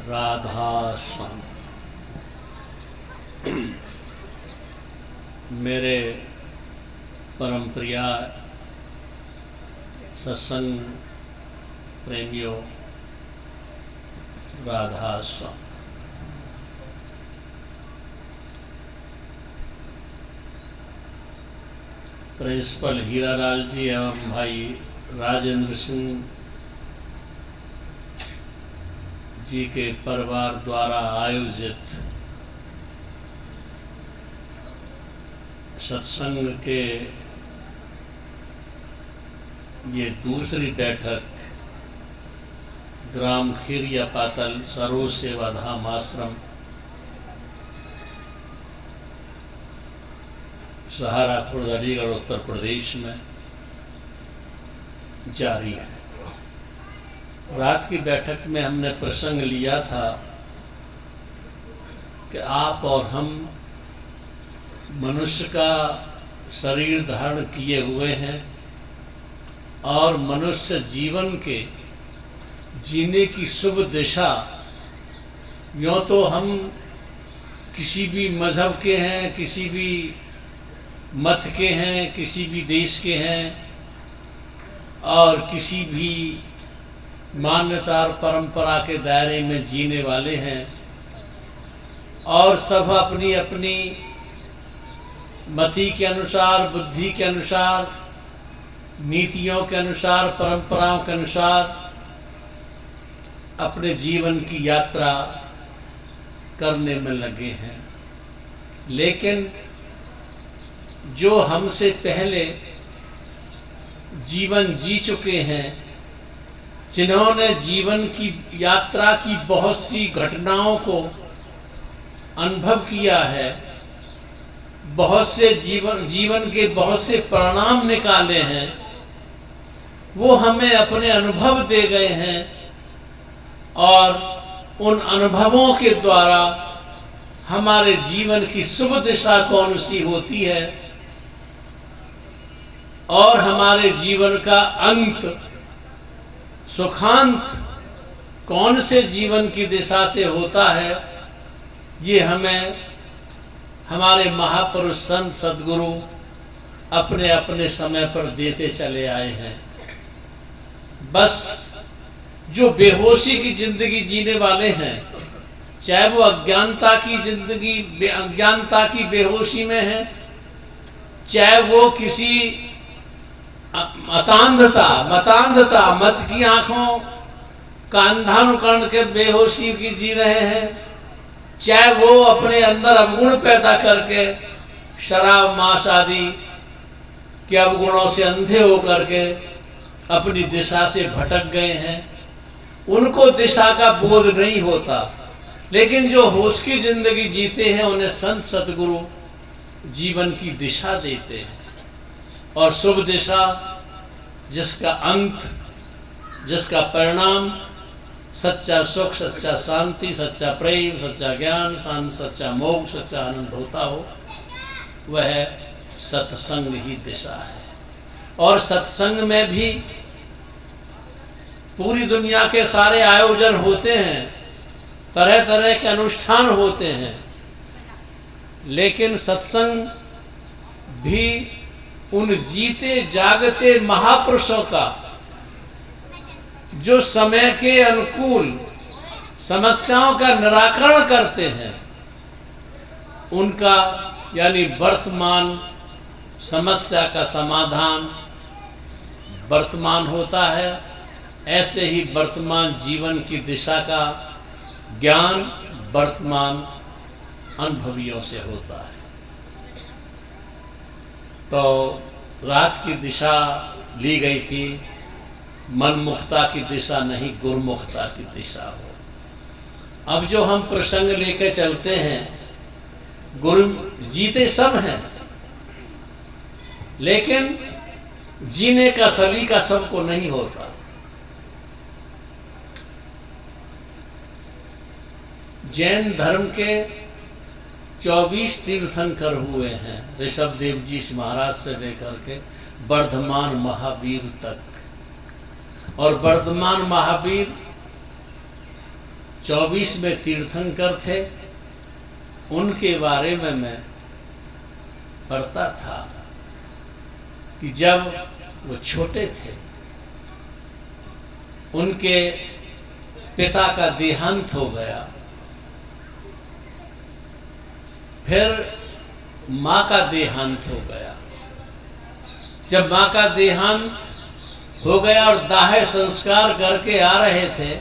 राधा स्वामी। मेरे परम प्रिया सत्संग प्रेमियों, राधा स्वामी। प्रिंसिपल हीरालाल जी एवं भाई राजेंद्र सिंह जी के परिवार द्वारा आयोजित सत्संग के ये दूसरी बैठक ग्राम खीरिया पातल सर्व सेवा धाम आश्रम सहारनपुर अलीगढ़ उत्तर प्रदेश में जारी है। रात की बैठक में हमने प्रसंग लिया था कि आप और हम मनुष्य का शरीर धारण किए हुए हैं और मनुष्य जीवन के जीने की शुभ दिशा, यूँ तो हम किसी भी मज़हब के हैं, किसी भी मत के हैं, किसी भी देश के हैं और किसी भी मान्यता और परंपरा के दायरे में जीने वाले हैं और सब अपनी अपनी मति के अनुसार, बुद्धि के अनुसार, नीतियों के अनुसार, परंपराओं के अनुसार अपने जीवन की यात्रा करने में लगे हैं। लेकिन जो हमसे पहले जीवन जी चुके हैं, जिन्होंने जीवन की यात्रा की बहुत सी घटनाओं को अनुभव किया है, बहुत से जीवन के बहुत से परिणाम निकाले हैं, वो हमें अपने अनुभव दे गए हैं और उन अनुभवों के द्वारा हमारे जीवन की शुभ दिशा कौन सी होती है और हमारे जीवन का अंत सुखांत कौन से जीवन की दिशा से होता है, ये हमें हमारे महापुरुष संत सद्गुरु अपने अपने समय पर देते चले आए हैं। बस जो बेहोशी की जिंदगी जीने वाले हैं, चाहे वो अज्ञानता की जिंदगी, अज्ञानता की बेहोशी में है, चाहे वो किसी मतांधता मत की आंखों का अंधानुकरण के बेहोशी की जी रहे हैं, चाहे वो अपने अंदर अवगुण पैदा करके शराब मांस आदि के अवगुणों से अंधे होकर के अपनी दिशा से भटक गए हैं। उनको दिशा का बोध नहीं होता, लेकिन जो होश की जिंदगी जीते हैं उन्हें संत सतगुरु जीवन की दिशा देते हैं और शुभ दिशा जिसका अंत, जिसका परिणाम सच्चा सुख, सच्चा शांति, सच्चा प्रेम, सच्चा ज्ञान, सच्चा मोक्ष, सच्चा आनंद होता हो, वह सत्संग ही दिशा है। और सत्संग में भी पूरी दुनिया के सारे आयोजन होते हैं, तरह तरह के अनुष्ठान होते हैं, लेकिन सत्संग भी उन जीते जागते महापुरुषों का जो समय के अनुकूल समस्याओं का निराकरण करते हैं, उनका यानी वर्तमान समस्या का समाधान वर्तमान होता है। ऐसे ही वर्तमान जीवन की दिशा का ज्ञान वर्तमान अनुभवियों से होता है। तो रात की दिशा ली गई थी, मनमुखता की दिशा नहीं, गुरुमुखता की दिशा हो। अब जो हम प्रसंग लेके चलते हैं, गुरु जीते सब हैं, लेकिन जीने का सलीका सबको नहीं होता। जैन धर्म के 24 तीर्थंकर हुए हैं, ऋषभ देव जी महाराज से लेकर के वर्धमान महावीर तक। और वर्धमान महावीर 24 में तीर्थंकर थे, उनके बारे में मैं पढ़ता था कि जब वो छोटे थे उनके पिता का देहांत हो गया, फिर माँ का देहांत हो गया। जब माँ का देहांत हो गया और दाह संस्कार करके आ रहे थे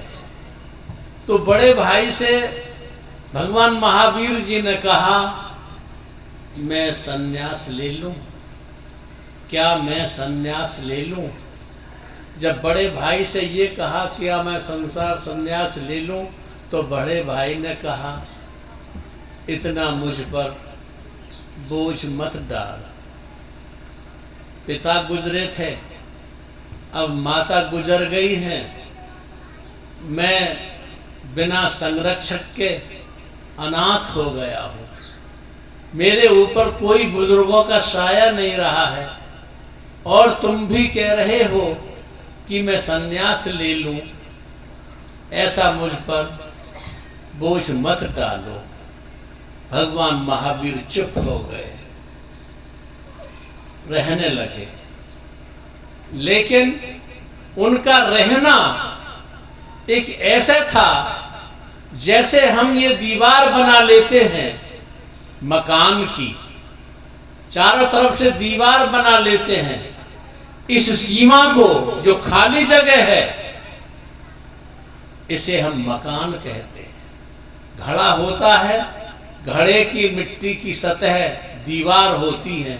तो बड़े भाई से भगवान महावीर जी ने कहा, मैं सन्यास ले लूं, क्या मैं सन्यास ले लूं? जब बड़े भाई से ये कहा क्या मैं संसार सन्यास ले लूं, तो बड़े भाई ने कहा, इतना मुझ पर बोझ मत डाल। पिता गुजरे थे, अब माता गुजर गई हैं, मैं बिना संरक्षक के अनाथ हो गया हूँ, मेरे ऊपर कोई बुजुर्गों का साया नहीं रहा है, और तुम भी कह रहे हो कि मैं सन्यास ले लूं, ऐसा मुझ पर बोझ मत डालो। भगवान महावीर चुप हो गए, रहने लगे। लेकिन उनका रहना एक ऐसे था जैसे हम ये दीवार बना लेते हैं मकान की, चारों तरफ से दीवार बना लेते हैं, इस सीमा को जो खाली जगह है इसे हम मकान कहते हैं। घड़ा होता है, घड़े की मिट्टी की सतह दीवार होती है,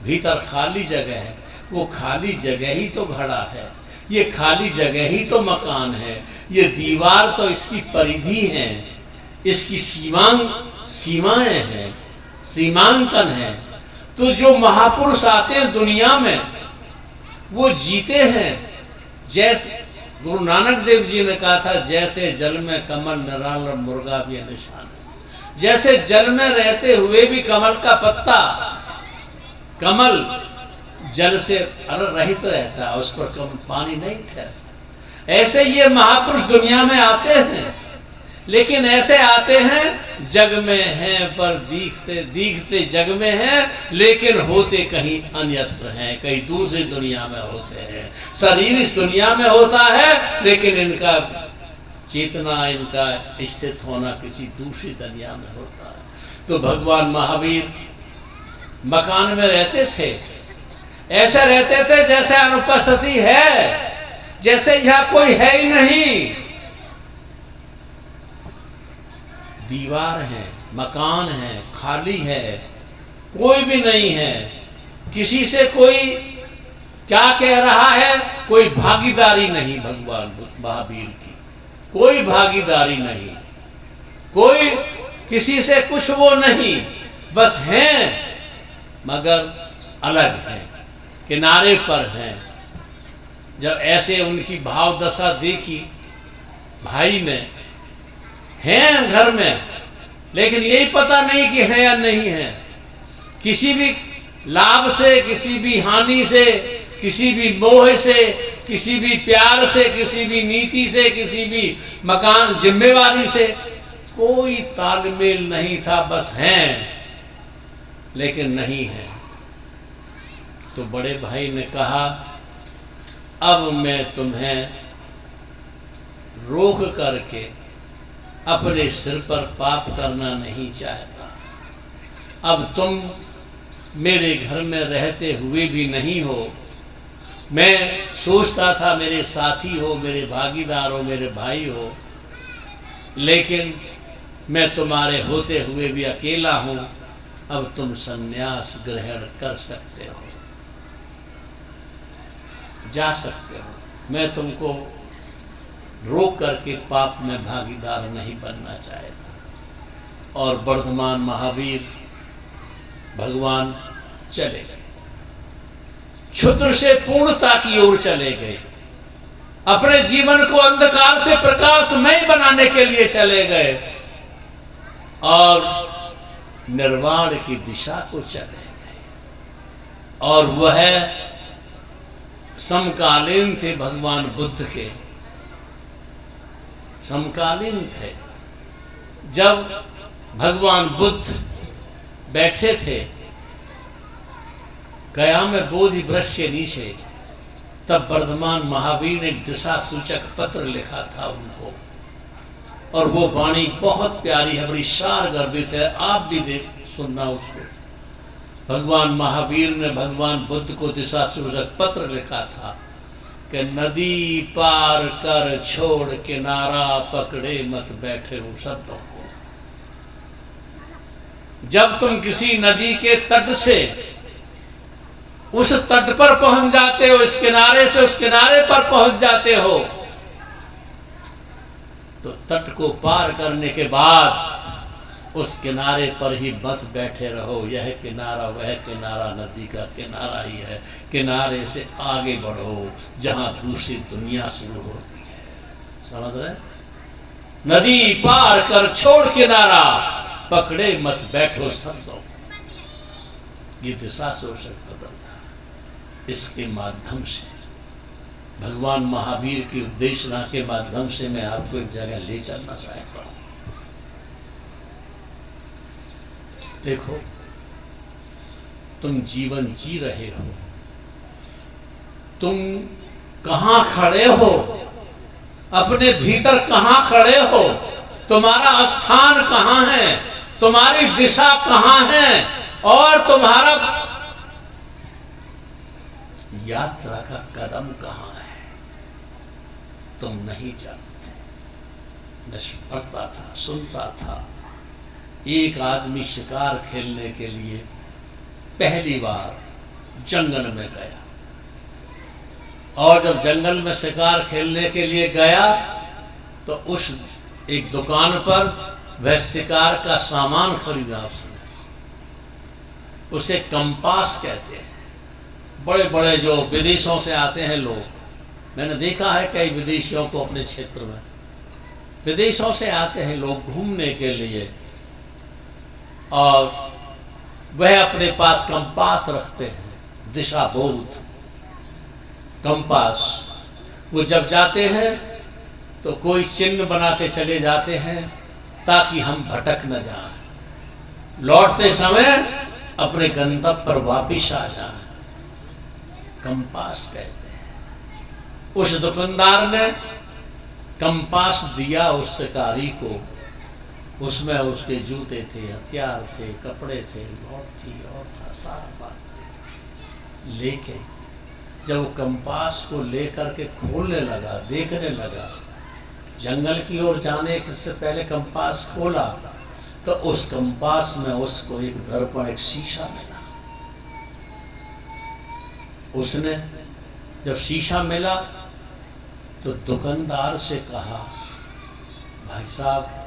भीतर खाली जगह है, वो खाली जगह ही तो घड़ा है, ये खाली जगह ही तो मकान है, ये दीवार तो इसकी परिधि है, इसकी सीमाएं हैं, सीमांकन है। तो जो महापुरुष आते हैं दुनिया में वो जीते हैं, जैसे गुरु नानक देव जी ने कहा था, जैसे जल में कमल निराला मुर्गा भी निशान है। जैसे जल में रहते हुए भी कमल का पत्ता, कमल जल से रहित रहता है, उस पर कम पानी नहीं ठहरता, ऐसे ये महापुरुष दुनिया में आते हैं। लेकिन ऐसे आते हैं जग में हैं पर दिखते जग में हैं, लेकिन होते कहीं अन्यत्र हैं, कहीं दूसरी दुनिया में होते हैं। शरीर इस दुनिया में होता है, लेकिन इनका चेतना, इनका स्थित होना किसी दूसरी दुनिया में होता है। तो भगवान महावीर मकान में रहते थे, ऐसे रहते थे जैसे अनुपस्थिति है, जैसे यहाँ कोई है ही नहीं। दीवार है, मकान है, खाली है, कोई भी नहीं है, किसी से कोई क्या कह रहा है, कोई भागीदारी नहीं भगवान महावीर की, कोई भागीदारी नहीं, कोई किसी से कुछ वो नहीं, बस हैं मगर अलग हैं, किनारे पर हैं। जब ऐसे उनकी भाव दशा देखी भाई ने, हैं घर में लेकिन यही पता नहीं कि है या नहीं है, किसी भी लाभ से, किसी भी हानि से, किसी भी मोह से, किसी भी प्यार से, किसी भी नीति से, किसी भी मकान जिम्मेवारी से कोई तालमेल नहीं था, बस हैं लेकिन नहीं है। तो बड़े भाई ने कहा, अब मैं तुम्हें रोक करके अपने सिर पर पाप करना नहीं चाहता, अब तुम मेरे घर में रहते हुए भी नहीं हो। मैं सोचता था मेरे साथी हो, मेरे भागीदार हो, मेरे भाई हो, लेकिन मैं तुम्हारे होते हुए भी अकेला हूं। अब तुम संन्यास ग्रहण कर सकते हो, जा सकते हो, मैं तुमको रोक करके पाप में भागीदार नहीं बनना चाहता। और वर्धमान महावीर भगवान चले गए, क्षुद्र से पूर्णता की ओर चले गए, अपने जीवन को अंधकार से प्रकाशमय बनाने के लिए चले गए और निर्वाण की दिशा को चले गए। और वह समकालीन थे भगवान बुद्ध के, समकालीन थे। जब भगवान बुद्ध बैठे थे गया में बोधि वृक्ष के नीचे, तब वर्धमान महावीर ने दिशा सूचक पत्र लिखा था उनको, और वो वाणी बहुत प्यारी है, बड़ी सार गर्भित है। आप भी देख सुनना उसको। भगवान महावीर ने भगवान बुद्ध को दिशा सूचक पत्र लिखा था कि नदी पार कर छोड़ किनारा पकड़े मत बैठे हो शब्दों को। जब तुम किसी नदी के तट से उस तट पर पहुंच जाते हो, इस किनारे से उस किनारे पर पहुंच जाते हो, तो तट को पार करने के बाद उस किनारे पर ही मत बैठे रहो। यह किनारा वह किनारा नदी का किनारा ही है। किनारे से आगे बढ़ो जहां दूसरी दुनिया शुरू होती है। समझ रहे? नदी पार कर छोड़ किनारा पकड़े मत बैठो शब्दों। ये दिशा सूचक बदलता। इसके माध्यम से भगवान महावीर की उपदेशना के माध्यम से मैं आपको एक जगह ले चलना चाहता हूं। देखो, तुम जीवन जी रहे हो, तुम कहां खड़े हो, अपने भीतर कहां खड़े हो, तुम्हारा स्थान कहां है, तुम्हारी दिशा कहां है, और तुम्हारा यात्रा का कदम कहां है, तुम नहीं जानते। मैं पढ़ता था, सुनता था, एक आदमी शिकार खेलने के लिए पहली बार जंगल में गया, और जब जंगल में शिकार खेलने के लिए गया तो उस एक दुकान पर वह शिकार का सामान खरीदा उसने। उसे कंपास कहते हैं। बड़े बड़े जो विदेशों से आते हैं लोग, मैंने देखा है कई विदेशियों को अपने क्षेत्र में, विदेशों से आते हैं लोग घूमने के लिए, और वह अपने पास कंपास रखते हैं, दिशा बोध कंपास। वो जब जाते हैं तो कोई चिन्ह बनाते चले जाते हैं ताकि हम भटक न जाएं, लौटते समय अपने गंतव्य पर वापिस आ जाएं। कंपास कहते हैं। उस दुकानदार ने कंपास दिया उस शिकारी को। उसमें उसके जूते थे, हथियार थे, कपड़े थे, बहुत थी और था, सारा बात थी। लेकिन जब वो कंपास को लेकर के खोलने लगा, देखने लगा, जंगल की ओर जाने से पहले कंपास खोला तो उस कंपास में उसको एक दर्पण, एक शीशा मिला। उसने जब शीशा मिला तो दुकानदार से कहा, भाई साहब,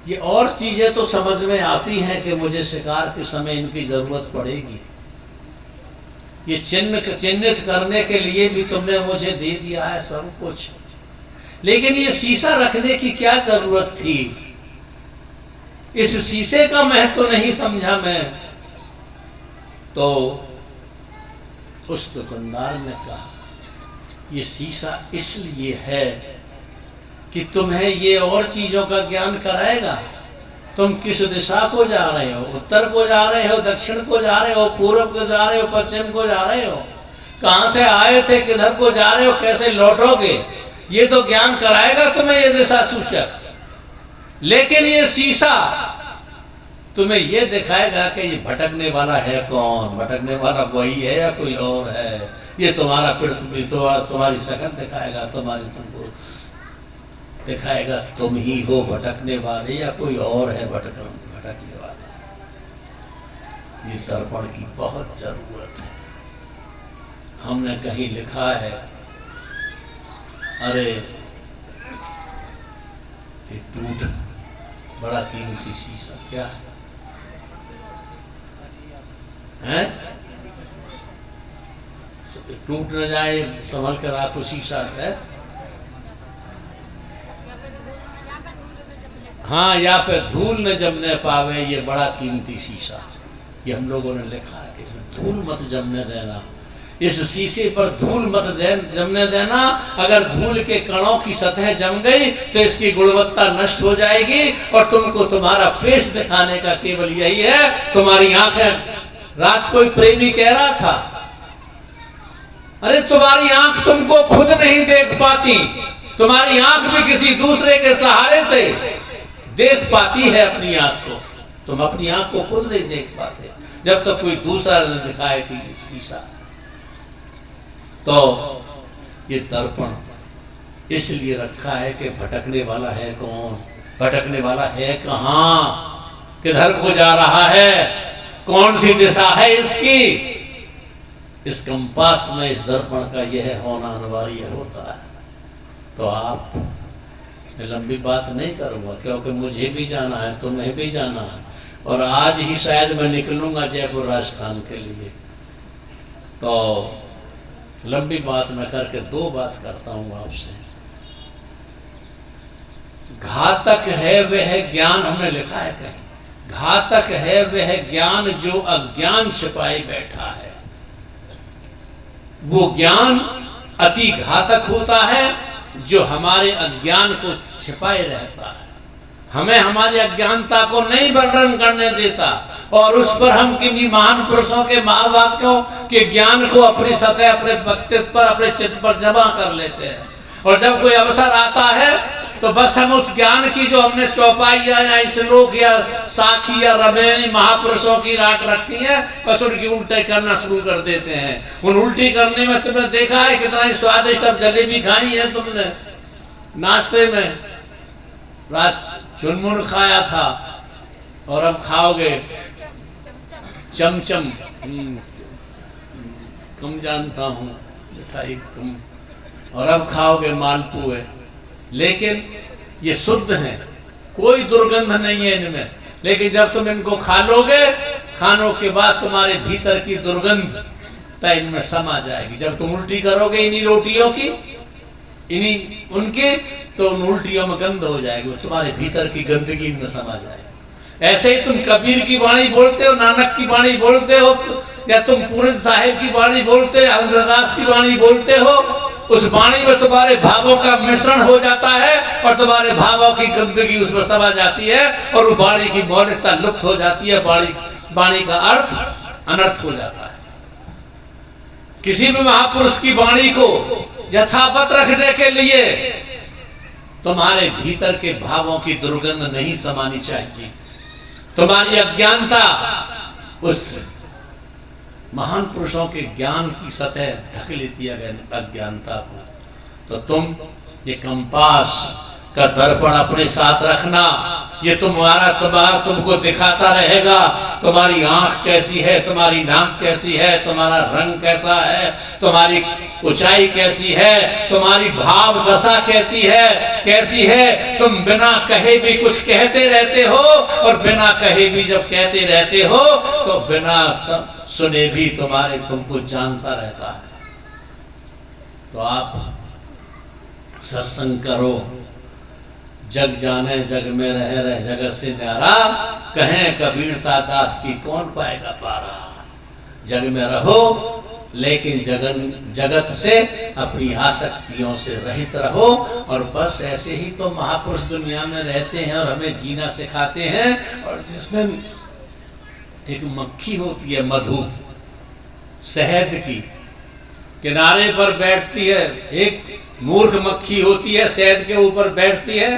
ये और चीजें तो समझ में आती हैं कि मुझे शिकार के समय इनकी जरूरत पड़ेगी, ये चिन्हित करने के लिए भी तुमने मुझे दे दिया है सब कुछ, लेकिन ये शीशा रखने की क्या जरूरत थी? इस शीशे का महत्व नहीं समझा मैं। तो उस दुकानदार ने कहा, ये शीशा इसलिए है कि तुम्हें ये और चीजों का ज्ञान कराएगा। तुम किस दिशा को जा रहे हो, उत्तर को जा रहे हो, दक्षिण को जा रहे हो, पूर्व को जा रहे हो, पश्चिम को जा रहे हो, कहां से आए थे, किधर को जा रहे हो, कैसे लौटोगे, ये तो ज्ञान कराएगा तुम्हें ये दिशा सूचक। लेकिन ये शीशा तुम्हें ये दिखाएगा कि ये भटकने वाला है कौन, भटकने वाला वही है या कोई और है। ये तुम्हारा पृथ्वी, तुम्हारी शकल दिखाएगा, तुमको दिखाएगा तुम ही हो भटकने वाले या कोई और है भटकने वाला। ये दर्पण की बहुत जरूरत है। हमने कहीं लिखा है, अरे ये टूट बड़ा कीमती शीशा क्या है? टूट न जाए, संभल कर राखो शीशा है। हाँ, या पे धूल न जमने पावे, ये बड़ा कीमती शीशा। ये हम लोगों ने लिखा है कि इसमें धूल मत जमने देना। इस शीशे पर धूल मत जमने देना। अगर धूल के कणों की सतह जम गई तो इसकी गुणवत्ता नष्ट हो जाएगी और तुमको तुम्हारा फेस दिखाने का केवल यही है। तुम्हारी आंखें, रात कोई प्रेमी कह रहा था, अरे तुम्हारी आंख तुमको खुद नहीं देख पाती, तुम्हारी आंख भी किसी दूसरे के सहारे से देख पाती है अपनी आंख को। तुम अपनी आंख को खुद नहीं देख पाते जब तक कोई दूसरा न दिखाए कि शीशा। तो ये दर्पण इसलिए रखा है कि भटकने वाला है कौन, भटकने वाला है कहां, किधर को जा रहा है, कौन सी दिशा है इसकी। इस कंपास में इस दर्पण का यह होना अनिवार्य होता है। तो आप लंबी बात नहीं करूंगा क्योंकि मुझे भी जाना है, तुम्हें भी जाना है, और आज ही शायद मैं निकलूंगा जयपुर राजस्थान के लिए। तो लंबी बात न करके दो बात करता हूं आपसे। घातक है वह ज्ञान, हमने लिखा है कहीं, घातक है वह ज्ञान जो अज्ञान छिपाए बैठा है। वो ज्ञान अति घातक होता है जो हमारे अज्ञान को छिपाए रहता है, हमें हमारी अज्ञानता को नहीं वर्णन करने देता, और उस पर हम किन्हीं महान पुरुषों के महावाक्यों के ज्ञान को अपनी सतह, अपने व्यक्तित्व पर, अपने चित्त पर जमा कर लेते हैं। और जब कोई अवसर आता है तो बस हम उस ज्ञान की जो हमने चौपाइयां या श्लोक या साखी या रबेनी महापुरुषों की राट रखी है, बस उनकी उल्टे करना शुरू कर देते हैं। उन उल्टी करने में तुमने देखा है कितना ही स्वादिष्ट अब जलेबी खाई है तुमने नाश्ते में, रात चुनमुन खाया था और अब खाओगे चमचम, कम जानता हूँ मिठाई कम, और अब खाओगे मालपुए। लेकिन ये शुद्ध है, कोई दुर्गंध नहीं है इनमें, लेकिन जब तुम इनको खा लोगे, खानों के बाद तुम्हारे भीतर की दुर्गंध इनमें समा जाएगी। जब तुम उल्टी करोगे इन्हीं रोटियों की, इन्हीं उनकी, तो उन उल्टियों में गंध हो जाएगी, तुम्हारे भीतर की गंदगी इनमें समा जाएगी। ऐसे ही तुम कबीर की वाणी बोलते हो, नानक की वाणी बोलते हो, या तुम पूरन साहिब की वाणी बोलते हो, हजरत की वाणी बोलते हो, उस वाणी में तुम्हारे भावों का मिश्रण हो जाता है और तुम्हारे भावों की गंदगी उसमें समा जाती है और वो वाणी की मौलिकता लुप्त हो जाती है, वाणी का अर्थ अनर्थ हो जाता है। किसी भी महापुरुष की वाणी को यथावत रखने के लिए तुम्हारे भीतर के भावों की दुर्गंध नहीं समानी चाहिए। तुम्हारी अज्ञानता उस महान पुरुषों के ज्ञान की सतह ढक लेती है अज्ञानता को। तो तुम ये कंपास का दर्पण अपने साथ रखना, ये तुम्हारा तुमको दिखाता रहेगा तुम्हारी आंख कैसी है, तुम्हारी नाक कैसी है, तुम्हारा रंग कैसा है, तुम्हारी ऊंचाई कैसी है, तुम्हारी भाव दशा कहती है कैसी है। तुम बिना कहे भी कुछ कहते रहते हो और बिना कहे भी जब कहते रहते हो तो बिना सुने भी तुमको जानता रहता है। तो आप सत्संग करो, जग जाने जग में रहे रहे जगत से न्यारा, कहें कबीरता दास की कौन पाएगा पारा। जग में रहो लेकिन जगत से अपनी आसक्तियों से रहित रहो, और बस ऐसे ही तो महापुरुष दुनिया में रहते हैं और हमें जीना सिखाते हैं। और जिस दिन एक मक्खी होती है मधु शहद की, किनारे पर बैठती है, एक मूर्ख मक्खी होती है शहद के ऊपर बैठती है,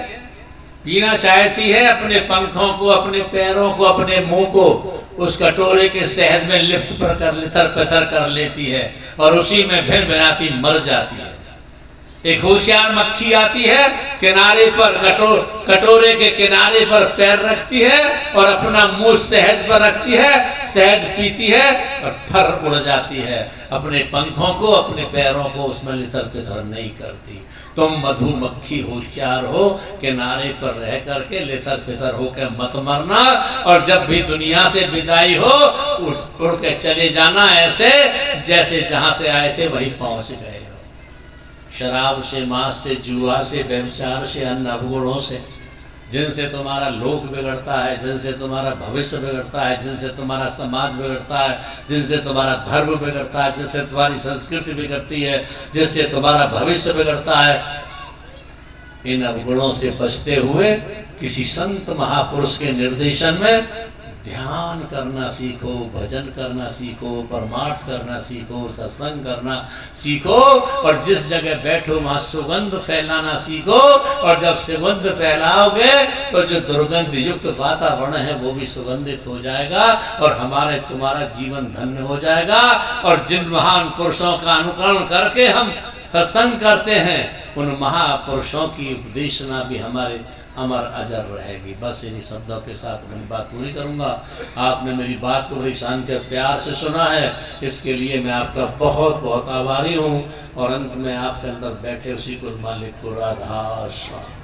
पीना चाहती है, अपने पंखों को, अपने पैरों को, अपने मुंह को उस कटोरे के शहद में लिप्त कर लिथर पथर कर लेती है और उसी में भिन भिनाती मर जाती है। एक होशियार मक्खी आती है, किनारे पर कटोरे के किनारे पर पैर रखती है और अपना मुंह शहद पर रखती है, शहद पीती है और फर उड़ जाती है, अपने पंखों को, अपने पैरों को उसमें लिथर पिथर नहीं करती। तुम मधुमक्खी होशियार हो, किनारे पर रह करके लिथर पिथर होकर मत मरना, और जब भी दुनिया से विदाई हो उड़ के चले जाना, ऐसे जैसे जहां से आए थे वहीं पहुंच गए हो। शराब से, मांस से, जुआ से, व्यभिचार से, अन्य अवगुणों से जिनसे तुम्हारा लोक बिगड़ता है, जिनसे तुम्हारा भविष्य बिगड़ता है, जिनसे तुम्हारा समाज बिगड़ता है, जिनसे तुम्हारा धर्म बिगड़ता है, जिससे तुम्हारी संस्कृति बिगड़ती है, जिससे तुम्हारा भविष्य बिगड़ता है, इन अवगुणों से बचते हुए किसी संत महापुरुष के निर्देशन में ध्यान करना सीखो, भजन करना सीखो, परमार्थ करना सीखो, सत्संग करना सीखो, और जिस जगह बैठो वहां सुगंध फैलाना सीखो। और जब सुगंध फैलाओगे तो जो दुर्गंध युक्त वातावरण है वो भी सुगंधित हो जाएगा और हमारे तुम्हारा जीवन धन्य हो जाएगा। और जिन महान पुरुषों का अनुकरण करके हम सत्संग करते हैं, उन महापुरुषों की उपदेशना भी हमारे अमर अजर रहेगी। बस इन्हीं शब्दों के साथ मैं बात पूरी करूंगा। आपने मेरी बात को बड़ी शांति और प्यार से सुना है, इसके लिए मैं आपका बहुत बहुत आभारी हूँ। और अंत में आपके अंदर बैठे उसी कुल मालिक को राधा स्वामी।